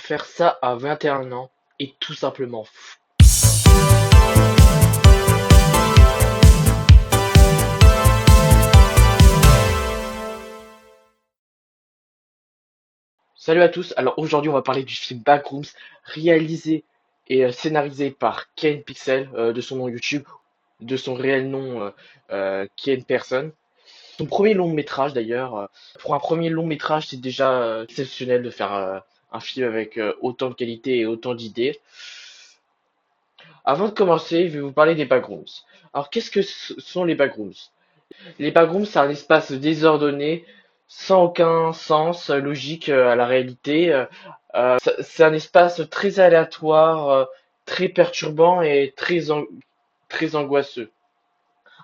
Faire ça à 21 ans est tout simplement fou. Salut à tous, alors aujourd'hui on va parler du film Backrooms, réalisé et scénarisé par Ken Pixel, de son nom YouTube, de son réel nom Ken Person. Son premier long métrage d'ailleurs, pour un premier long métrage c'est déjà exceptionnel de faire un film avec autant de qualité et autant d'idées. Avant de commencer, je vais vous parler des backrooms. Alors, qu'est-ce que sont les backrooms? Les backrooms, c'est un espace désordonné, sans aucun sens logique à la réalité. C'est un espace très aléatoire, très perturbant et très angoisseux.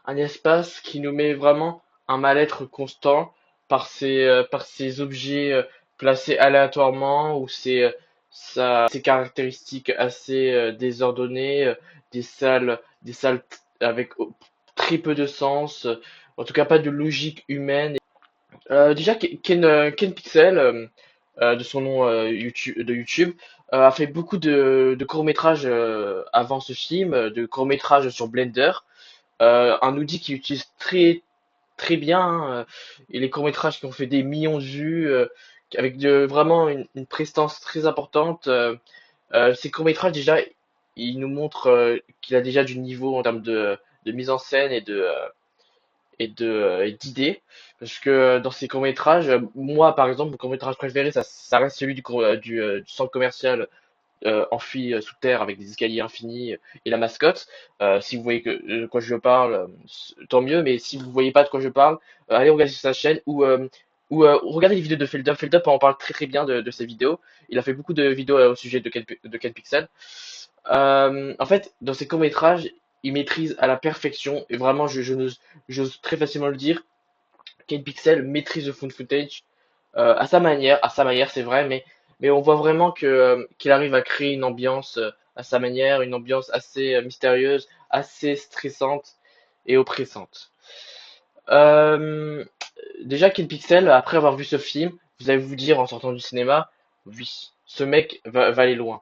Un espace qui nous met vraiment un mal-être constant par ces objets placés aléatoirement ou ses caractéristiques assez désordonnées, des salles avec très peu de sens, en tout cas pas de logique humaine. Déjà, Ken Pixel, de son nom YouTube, a fait beaucoup de courts-métrages avant ce film, de courts-métrages sur Blender, un outil qu'il utilise très bien, hein, et les courts-métrages qui ont fait des millions de vues, avec vraiment une prestance très importante. Ces courts-métrages, déjà, ils nous montrent qu'il a déjà du niveau en termes de mise en scène et d'idées. Parce que dans ces courts-métrages, moi, par exemple, mon court-métrage préféré, ça reste celui du centre commercial enfui sous terre avec des escaliers infinis et la mascotte. Si vous voyez de quoi je parle, tant mieux, mais si vous voyez pas de quoi je parle, allez regarder sur sa chaîne ou regardez les vidéos de Feldup. Feldup en parle très bien de ses vidéos. Il a fait beaucoup de vidéos au sujet de Ken Pixel. En fait, dans ses courts-métrages, il maîtrise à la perfection, et vraiment, j'ose très facilement le dire, Ken Pixel maîtrise le found footage à sa manière, c'est vrai, mais on voit vraiment qu'il arrive à créer une ambiance à sa manière, une ambiance assez mystérieuse, assez stressante et oppressante. Euh, Déjà, Ken Pixel, après avoir vu ce film, vous allez vous dire en sortant du cinéma, oui, ce mec va aller loin.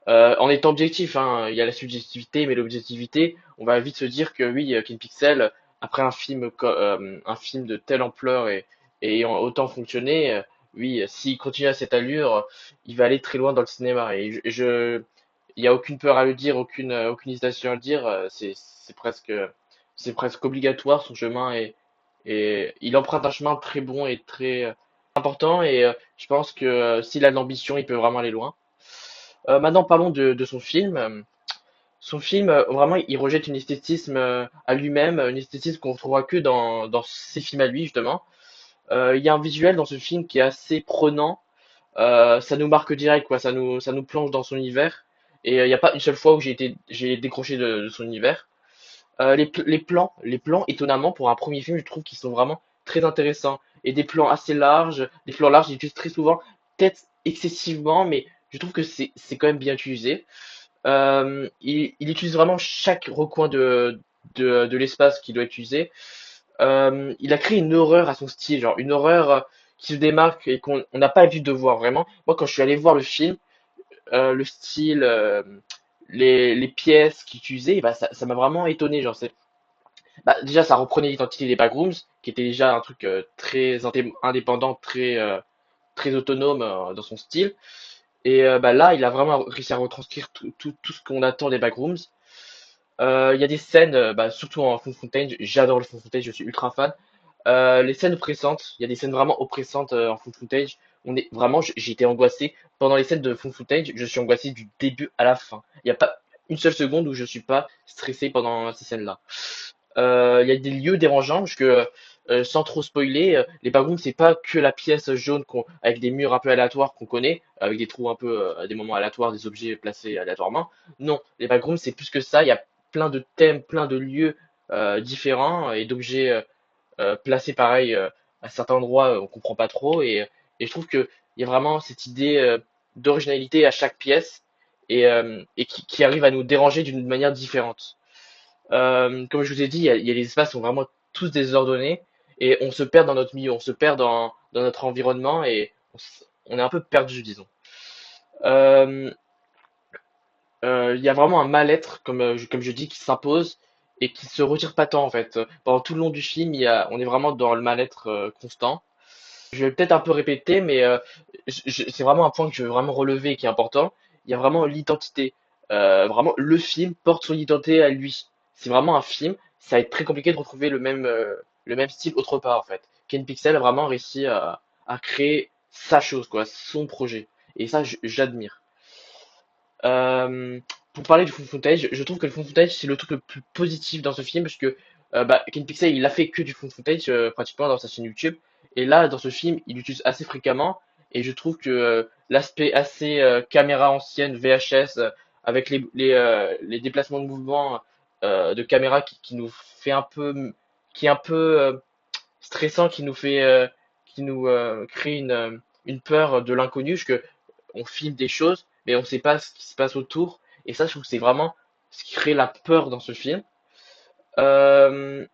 En étant objectif, hein, il y a la subjectivité, mais l'objectivité, on va vite se dire que oui, Ken Pixel, après un film de telle ampleur et ayant autant fonctionné, oui, s'il continue à cette allure, il va aller très loin dans le cinéma. Il y a aucune peur à le dire, aucune hésitation à le dire. C'est presque obligatoire son chemin et il emprunte un chemin très bon et très important. Et je pense que s'il a de l'ambition, il peut vraiment aller loin. Maintenant, parlons de son film. Son film, vraiment, il rejette une esthétisme à lui-même, une esthétisme qu'on retrouvera que dans ses films à lui, justement. Il y a un visuel dans ce film qui est assez prenant. Ça nous marque direct, quoi. Ça nous plonge dans son univers. Et il n'y a pas une seule fois où j'ai décroché de son univers. Les plans, étonnamment, pour un premier film, je trouve qu'ils sont vraiment très intéressants. Et des plans assez larges, des plans larges, ils utilisent très souvent, peut-être excessivement, mais je trouve que c'est quand même bien utilisé. Il utilise vraiment chaque recoin de l'espace qu'il doit utiliser. Il a créé une horreur à son style, genre une horreur qui se démarque et qu'on on n'a pas l'habitude de voir vraiment. Moi, quand je suis allé voir le film, le style, les pièces qu'il utilisait, bah, ça m'a vraiment étonné. Genre, bah, déjà, ça reprenait l'identité des Backrooms, qui était déjà un truc indépendant, très autonome dans son style. Et bah, là, il a vraiment réussi à retranscrire tout ce qu'on attend des Backrooms. Il y a des scènes, bah, surtout en Found Footage, j'adore le Found Footage, je suis ultra fan. Les scènes oppressantes, il y a des scènes vraiment oppressantes en Found Footage. J'ai été angoissé. Pendant les scènes de Found Footage, je suis angoissé du début à la fin. Il n'y a pas une seule seconde où je suis pas stressé pendant ces scènes-là. Il y a des lieux dérangeants parce que sans trop spoiler, les backrooms c'est pas que la pièce jaune avec des murs un peu aléatoires qu'on connaît, avec des trous un peu à des moments aléatoires, des objets placés aléatoirement. Non, les backrooms c'est plus que ça. Il y a plein de thèmes, plein de lieux différents et d'objets placés pareil à certains endroits on comprend pas trop et je trouve que il y a vraiment cette idée d'originalité à chaque pièce et qui arrive à nous déranger d'une manière différente. Comme je vous ai dit, il y a les espaces qui sont vraiment tous désordonnés et on se perd dans notre milieu, on se perd dans notre environnement et on est un peu perdu, disons. Euh, il y a vraiment un mal-être, comme je dis, qui s'impose et qui se retire pas tant en fait. Pendant tout le long du film, on est vraiment dans le mal-être constant. Je vais peut-être un peu répéter, mais c'est vraiment un point que je veux vraiment relever et qui est important. Il y a vraiment l'identité. Vraiment, le film porte son identité à lui. C'est vraiment un film. Ça va être très compliqué de retrouver le même style autre part, en fait. Ken Pixel a vraiment réussi à créer sa chose, quoi, son projet. Et ça, j'admire. Euh, pour parler du fond footage, je trouve que le fond footage c'est le truc le plus positif dans ce film parce que Ken Pixel il a fait que du fond footage pratiquement dans sa chaîne YouTube et là dans ce film il l'utilise assez fréquemment et je trouve que l'aspect assez caméra ancienne VHS avec les déplacements de mouvement de caméra qui nous fait un peu qui est un peu stressant qui nous crée une peur de l'inconnu parce que on filme des choses, mais on ne sait pas ce qui se passe autour. Et ça, je trouve que c'est vraiment ce qui crée la peur dans ce film. Euh,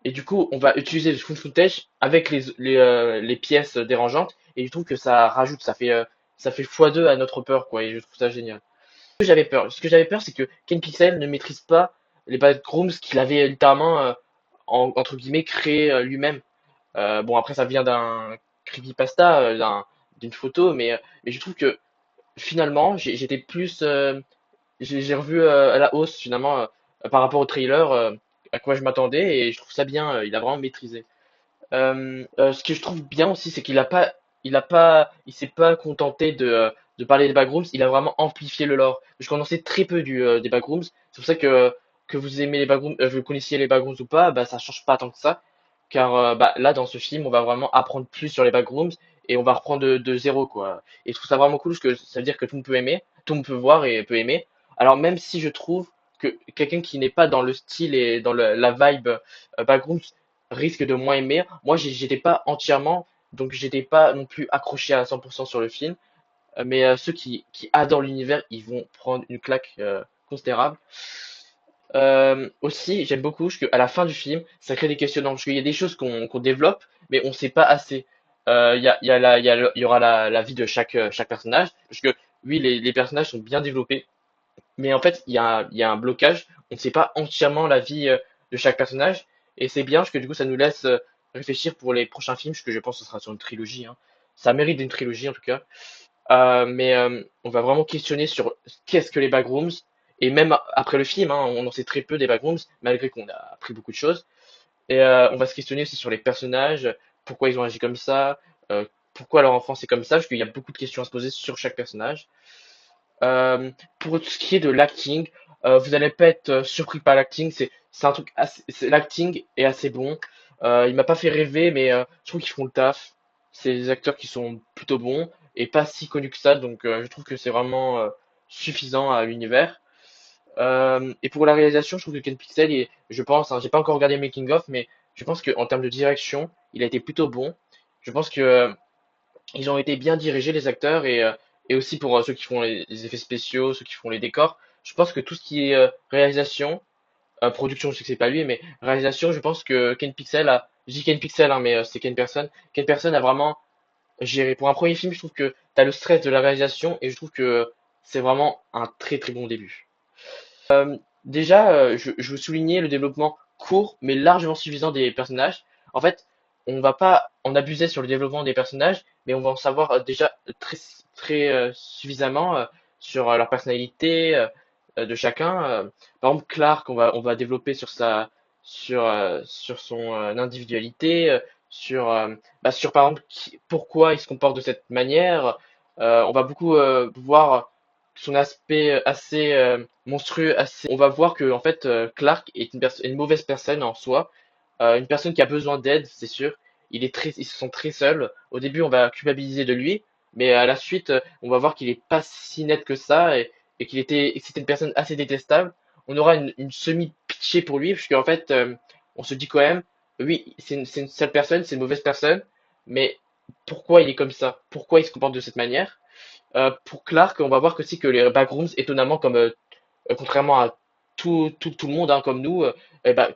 et du coup, on va utiliser le found footage avec les pièces dérangeantes. Et je trouve que ça rajoute, ça fait x2 à notre peur, quoi. Et je trouve ça génial. Ce que j'avais peur, c'est que Ken Pixel ne maîtrise pas les backrooms qu'il avait littéralement, entre guillemets, créé lui-même. Bon, après, ça vient d'un creepypasta, d'une photo, mais je trouve que finalement, j'étais plus, j'ai revu à la hausse finalement par rapport au trailer à quoi je m'attendais et je trouve ça bien. Il a vraiment maîtrisé. Ce que je trouve bien aussi, c'est il s'est pas contenté de parler des backrooms. Il a vraiment amplifié le lore. Je connaissais très peu des backrooms. C'est pour ça que vous aimez les backrooms, vous connaissiez les backrooms ou pas, bah ça change pas tant que ça. Car bah, là, dans ce film, on va vraiment apprendre plus sur les backrooms et on va reprendre de zéro, quoi. Et je trouve ça vraiment cool parce que ça veut dire que tout le monde peut aimer, tout le monde peut voir et peut aimer. Alors même si je trouve que quelqu'un qui n'est pas dans le style et dans la vibe backrooms risque de moins aimer. Moi, j'étais pas entièrement, donc j'étais pas non plus accroché à 100% sur le film. Mais ceux qui adorent l'univers, ils vont prendre une claque considérable. Aussi, j'aime beaucoup parce qu'à la fin du film, ça crée des questionnements. Parce qu'il y a des choses qu'on développe, mais on sait pas assez. Il y aura la vie de chaque personnage. Parce que oui, les personnages sont bien développés. Mais en fait, il y a un blocage. On ne sait pas entièrement la vie de chaque personnage. Et c'est bien parce que du coup, ça nous laisse réfléchir pour les prochains films, parce que je pense que ce sera sur une trilogie, hein. Ça mérite d'une trilogie en tout cas. Mais on va vraiment questionner sur qu'est-ce que les backrooms. Et même après le film, hein, on en sait très peu des backrooms, malgré qu'on a appris beaucoup de choses. Et on va se questionner aussi sur les personnages, pourquoi ils ont agi comme ça, pourquoi leur enfance est comme ça, parce qu'il y a beaucoup de questions à se poser sur chaque personnage. Pour tout ce qui est de l'acting, vous n'allez pas être surpris par l'acting. C'est un truc l'acting est assez bon. Il m'a pas fait rêver, mais je trouve qu'ils font le taf. C'est des acteurs qui sont plutôt bons et pas si connus que ça, donc je trouve que c'est vraiment suffisant à l'univers. Et pour la réalisation, je trouve que Ken Pixel, je pense, hein, j'ai pas encore regardé le making of, mais je pense qu'en termes de direction, il a été plutôt bon. Je pense que ils ont été bien dirigés les acteurs et aussi pour ceux qui font les effets spéciaux, ceux qui font les décors. Je pense que tout ce qui est réalisation, production, je sais que c'est pas lui, mais réalisation, je pense que Ken Pixel je dis Ken Pixel, hein, mais c'est Ken Person. Ken Person a vraiment géré. Pour un premier film, je trouve que t'as le stress de la réalisation et je trouve que c'est vraiment un très très bon début. Déjà, je veux souligner le développement court mais largement suffisant des personnages. En fait, on va pas en abuser sur le développement des personnages, mais on va en savoir déjà très suffisamment sur leur personnalité de chacun. Par exemple, Clark, on va développer sur son individualité, sur par exemple pourquoi il se comporte de cette manière. On va beaucoup voir son aspect assez monstrueux, assez. On va voir que en fait Clark est une mauvaise personne en soi, une personne qui a besoin d'aide, c'est sûr. Il se sent très seul. Au début, on va culpabiliser de lui, mais à la suite, on va voir qu'il est pas si net que ça et et que c'était une personne assez détestable. On aura une semi-pitié pour lui, puisque en fait, on se dit quand même, oui, c'est une sale personne, c'est une mauvaise personne, mais pourquoi il est comme ça? Pourquoi il se comporte de cette manière? Pour Clark, on va voir que aussi que les backrooms, étonnamment, contrairement à tout le monde, hein, comme nous,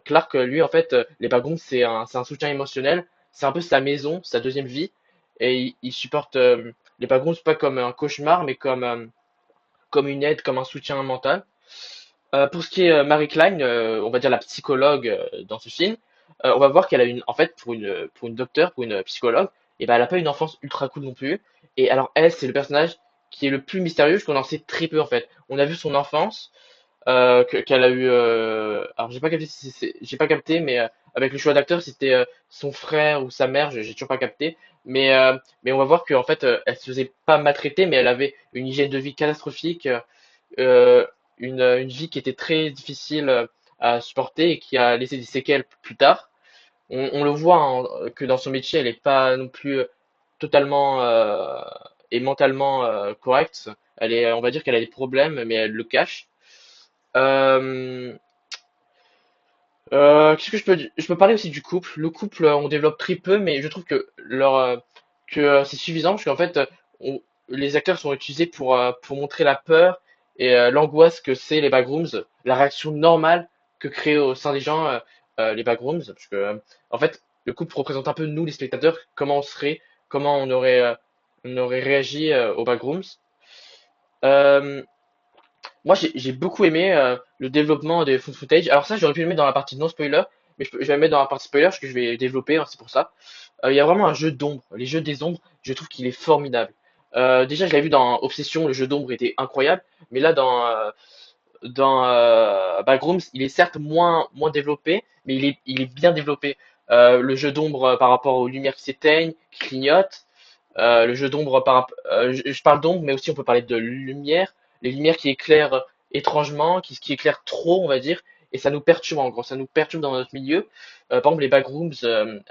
Clark, lui, en fait, les backrooms, c'est un soutien émotionnel. C'est un peu sa maison, sa deuxième vie. Et il supporte. les backrooms pas comme un cauchemar, mais comme une aide, comme un soutien mental. Pour ce qui est Mary Klein, on va dire la psychologue dans ce film, on va voir qu'elle a en fait, pour une docteure, pour une psychologue, et ben elle a pas une enfance ultra cool non plus. Et alors elle, c'est le personnage qui est le plus mystérieux, parce qu'on en sait très peu en fait. On a vu son enfance, qu'elle a eu. Alors j'ai pas capté, j'ai pas capté, mais avec le choix d'acteur, c'était son frère ou sa mère, j'ai toujours pas capté. Mais on va voir qu'en fait, elle se faisait pas maltraiter, mais elle avait une hygiène de vie catastrophique. euh, une vie qui était très difficile à supporter et qui a laissé des séquelles plus tard. On le voit hein, que dans son métier, elle n'est pas non plus totalement et mentalement correcte. On va dire qu'elle a des problèmes, mais elle le cache. Euh, qu'est-ce que je peux dire? Je peux parler aussi du couple. Le couple, on développe très peu, mais je trouve que c'est suffisant parce qu'en fait, on- les acteurs sont utilisés pour montrer la peur et l'angoisse que c'est les backrooms, la réaction normale que créent au sein des gens les backrooms, parce que en fait, le couple représente un peu nous, les spectateurs, comment on serait, comment on aurait réagi aux backrooms. Euh, Moi, j'ai beaucoup aimé le développement des food footage. Alors ça, j'aurais pu le mettre dans la partie non spoiler, mais je vais le mettre dans la partie spoiler parce que je vais développer, hein, c'est pour ça. Il y a vraiment un jeu d'ombre. Les jeux des ombres, je trouve qu'il est formidable. Déjà, je l'avais vu dans Obsession, le jeu d'ombre était incroyable, mais là, dans Backrooms, il est certes moins développé, mais il est bien développé. Le jeu d'ombre par rapport aux lumières qui s'éteignent, qui clignotent. Le jeu d'ombre je parle d'ombre, mais aussi on peut parler de lumière. Les lumières qui éclairent étrangement, qui éclairent trop, on va dire, et ça nous perturbe en gros, ça nous perturbe dans notre milieu. Par exemple, les backrooms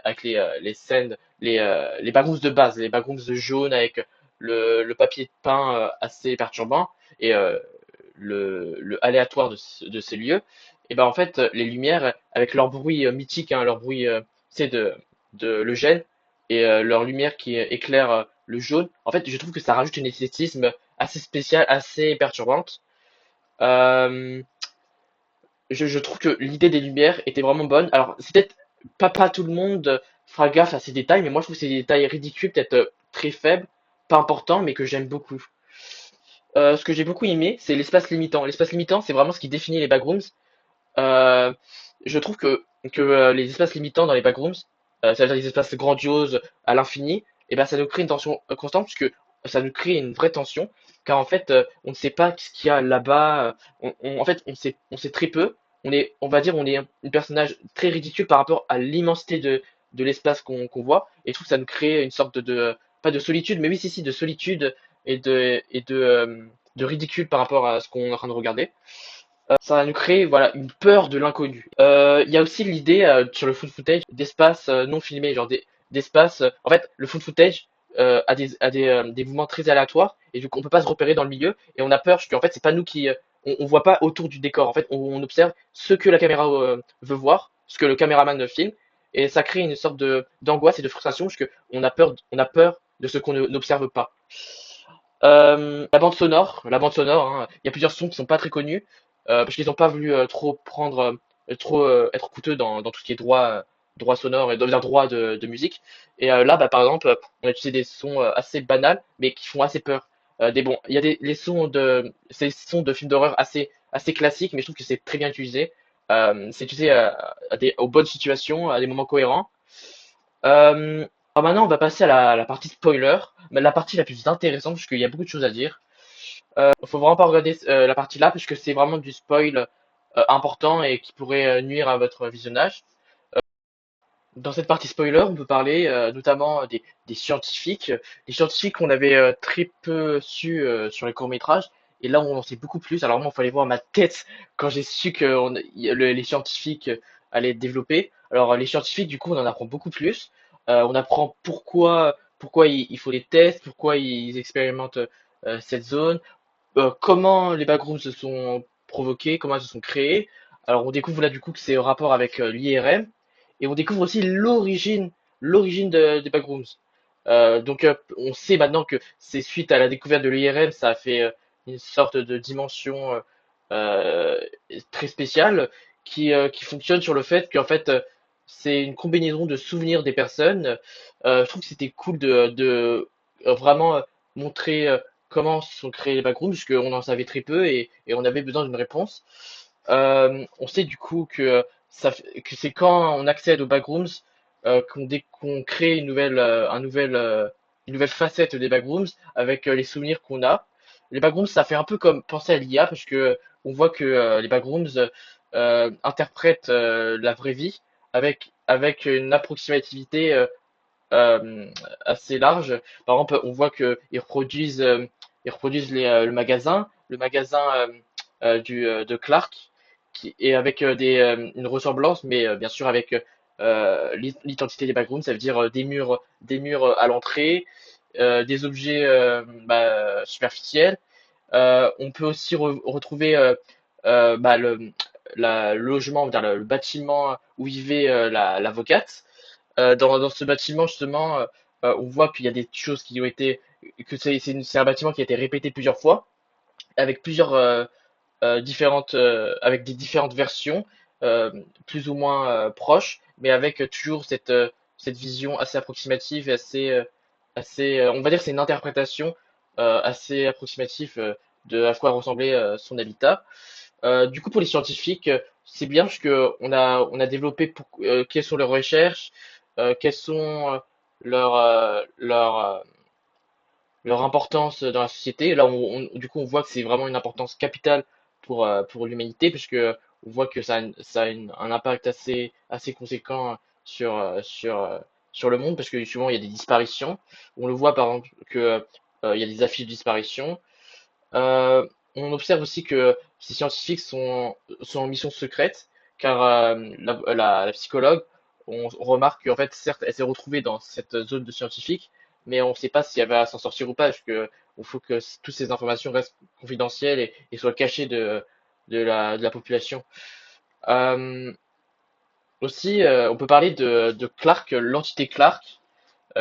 avec les scènes, les backrooms de base, les backrooms de jaune avec le papier peint assez perturbant et le aléatoire de ces lieux. Et ben en fait, les lumières avec leur bruit mythique, hein, leur bruit, c'est de le gel et leur lumière qui éclaire le jaune. En fait, je trouve que ça rajoute une esthétisme assez spéciale, assez perturbante. Euh, je trouve que l'idée des lumières était vraiment bonne. Alors, c'est peut-être pas tout le monde fera gaffe à ces détails, mais moi je trouve que c'est des détails ridicules, peut-être très faibles, pas importants, mais que j'aime beaucoup. Ce que j'ai beaucoup aimé, c'est l'espace limitant. L'espace limitant, c'est vraiment ce qui définit les backrooms. Euh, je trouve que les espaces limitants dans les backrooms, ça veut dire des espaces grandioses à l'infini, et ben ça nous crée une tension constante puisque ça nous crée une vraie tension, car en fait on ne sait pas ce qu'il y a là-bas. En fait on sait très peu. On va dire on est un personnage très ridicule par rapport à l'immensité de l'espace qu'on voit, et je trouve que ça nous crée une sorte pas de solitude, mais oui si de solitude et de ridicule par rapport à ce qu'on est en train de regarder. Ça va nous créer voilà une peur de l'inconnu. Il y a aussi l'idée sur le food footage d'espace non filmé, genre d'espace. En fait, le food footage a des mouvements très aléatoires et du coup on peut pas se repérer dans le milieu et on a peur parce qu'en fait c'est pas nous on voit pas autour du décor. En fait, on observe ce que la caméra veut voir, ce que le caméraman filme et ça crée une sorte de d'angoisse et de frustration parce que on a peur de ce qu'on n'observe pas. La bande sonore, hein, il y a plusieurs sons qui sont pas très connus parce qu'ils n'ont pas voulu trop prendre, trop être coûteux dans tout ce qui est droit sonore et droit de musique. Et là, bah, par exemple, on a utilisé des sons assez banals mais qui font assez peur. Il y a les sons ces sons de films d'horreur assez classiques, mais je trouve que c'est très bien utilisé. C'est utilisé aux bonnes situations, à des moments cohérents. Alors maintenant, on va passer à la partie spoiler, mais la partie la plus intéressante, parce qu'il y a beaucoup de choses à dire. Faut vraiment pas regarder la partie là, parce que c'est vraiment du spoil important et qui pourrait nuire à votre visionnage. Dans cette partie spoiler, on peut parler notamment des scientifiques. Les scientifiques, on avait très peu su sur les courts-métrages, et là, on en sait beaucoup plus. Alors moi, il fallait voir ma tête quand j'ai su que les scientifiques allaient être développés. Alors les scientifiques, du coup, on en apprend beaucoup plus. On apprend pourquoi il faut des tests, pourquoi ils expérimentent cette zone, comment les backrooms se sont provoqués, comment ils se sont créés. Alors on découvre là du coup que c'est au rapport avec l'IRM et on découvre aussi l'origine des backrooms. Donc on sait maintenant que c'est suite à la découverte de l'IRM, ça a fait une sorte de dimension euh, très spéciale qui fonctionne sur le fait qu'en fait c'est une combinaison de souvenirs des personnes. Je trouve que c'était cool de vraiment montrer comment sont créés les backrooms, puisqu'on en savait très peu et on avait besoin d'une réponse. On sait du coup que que c'est quand on accède aux backrooms qu'on crée une nouvelle facette des backrooms avec les souvenirs qu'on a. Les backrooms, ça fait un peu comme penser à l'IA parce que on voit que les backrooms interprètent la vraie vie avec une approximativité euh, assez large. Par exemple, on voit que ils reproduisent le magasin de Clark, qui est avec une ressemblance, mais bien sûr avec l'identité des backrooms, ça veut dire des murs à l'entrée, des objets superficiels. On peut aussi retrouver le logement, on va dire le bâtiment où vivait l'avocate. Dans ce bâtiment, justement, on voit qu'il y a des choses qui ont été, que c'est un bâtiment qui a été répété plusieurs fois, avec plusieurs avec des différentes versions, euh, plus ou moins proches, mais avec toujours cette vision assez approximative et on va dire que c'est une interprétation assez approximative de à quoi ressemblait son habitat. Du coup, pour les scientifiques, c'est bien parce que on a développé quelles sont leurs recherches, quelles sont leur importance dans la société. Là, du coup, on voit que c'est vraiment une importance capitale pour l'humanité, puisque on voit que ça a un impact assez conséquent sur le monde, parce que souvent il y a des disparitions. On le voit par exemple que il y a des affiches de disparition. Euh, on observe aussi que ces scientifiques sont en mission secrète, car la psychologue, on remarque qu'en fait, certes, elle s'est retrouvée dans cette zone de scientifique, mais on ne sait pas si elle va s'en sortir ou pas, parce que il faut que toutes ces informations restent confidentielles et soient cachées de la population. Euh, Aussi, on peut parler de Clark, l'entité Clark,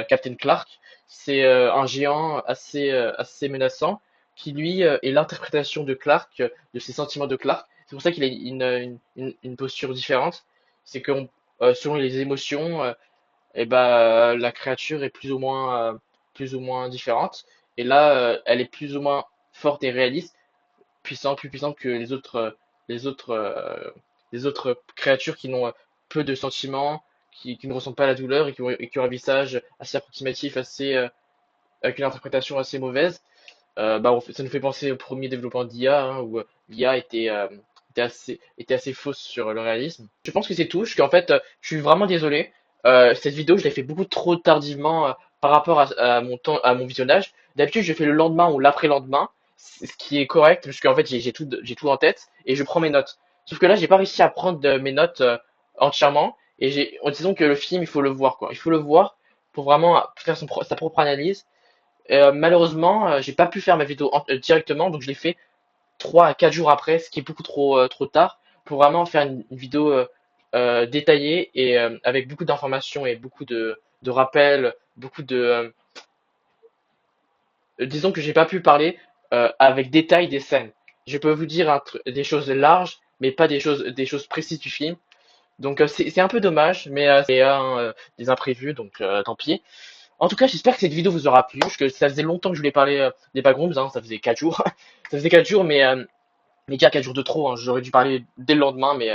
Captain Clark. C'est un géant assez menaçant qui, lui, est l'interprétation de Clark, de ses sentiments de Clark. C'est pour ça qu'il a une posture différente. C'est que selon les émotions, la créature est plus ou moins différente. Et là, elle est plus ou moins forte et réaliste, plus puissante que les autres, euh, les autres créatures qui n'ont peu de sentiments, qui ne ressentent pas la douleur et qui ont un visage assez approximatif, avec une interprétation assez mauvaise. Ça nous fait penser au premier développement d'IA, hein, où l'IA était assez fausse sur le réalisme. Je pense que c'est tout, parce qu'en fait, je suis vraiment désolé. Cette vidéo, je l'ai fait beaucoup trop tardivement par rapport à mon temps, à mon visionnage. D'habitude, je fais le lendemain ou l'après-lendemain, ce qui est correct, parce qu'en fait, j'ai tout en tête et je prends mes notes. Sauf que là, j'ai pas réussi à prendre mes notes entièrement. Et disons que le film, il faut le voir, quoi. Il faut le voir pour vraiment faire sa propre analyse. Malheureusement, j'ai pas pu faire ma vidéo directement, donc je l'ai fait 3 à 4 jours après, ce qui est beaucoup trop tard, pour vraiment faire une vidéo détaillée et avec beaucoup d'informations et beaucoup de rappels, disons que j'ai pas pu parler avec détail des scènes. Je peux vous dire des choses larges, mais pas des choses précises du film. Donc c'est un peu dommage, mais des imprévus, donc tant pis. En tout cas, j'espère que cette vidéo vous aura plu, parce que ça faisait longtemps que je voulais parler des backrooms, hein, ça faisait 4 jours. Ça faisait 4 jours, mais déjà 4 jours de trop, hein. J'aurais dû parler dès le lendemain, mais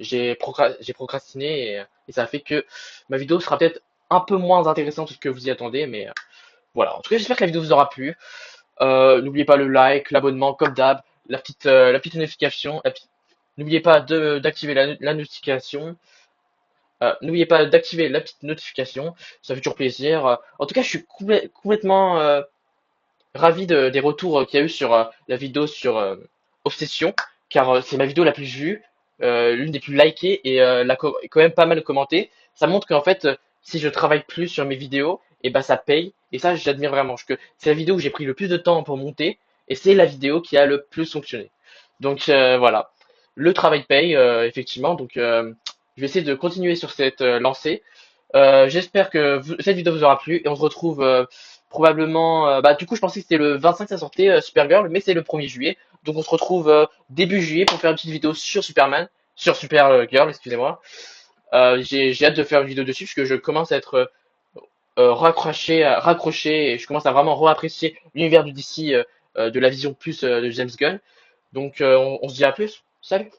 j'ai procrastiné et ça fait que ma vidéo sera peut-être un peu moins intéressante que vous y attendez, mais voilà. En tout cas, j'espère que la vidéo vous aura plu. N'oubliez pas le like, l'abonnement, comme d'hab, la petite notification. N'oubliez pas d'activer la notification. N'oubliez pas d'activer la petite notification, ça fait toujours plaisir. En tout cas, je suis complètement ravi des retours qu'il y a eu sur la vidéo sur Obsession, car c'est ma vidéo la plus vue, l'une des plus likées et quand même pas mal commentée. Ça montre qu'en fait, si je travaille plus sur mes vidéos, et ben ça paye. Et ça, j'admire vraiment, parce que c'est la vidéo où j'ai pris le plus de temps pour monter, et c'est la vidéo qui a le plus fonctionné. Donc voilà, le travail paye, effectivement. Donc je vais essayer de continuer sur cette lancée. J'espère que cette vidéo vous aura plu et on se retrouve probablement. Du coup, je pensais que c'était le 25 ça sortait Supergirl, mais c'est le 1er juillet. Donc on se retrouve début juillet pour faire une petite vidéo sur Superman, sur Supergirl, excusez-moi. J'ai hâte de faire une vidéo dessus parce que je commence à être raccrocher et je commence à vraiment réapprécier l'univers du DC, de la vision plus de James Gunn. Donc on se dit à plus. Salut!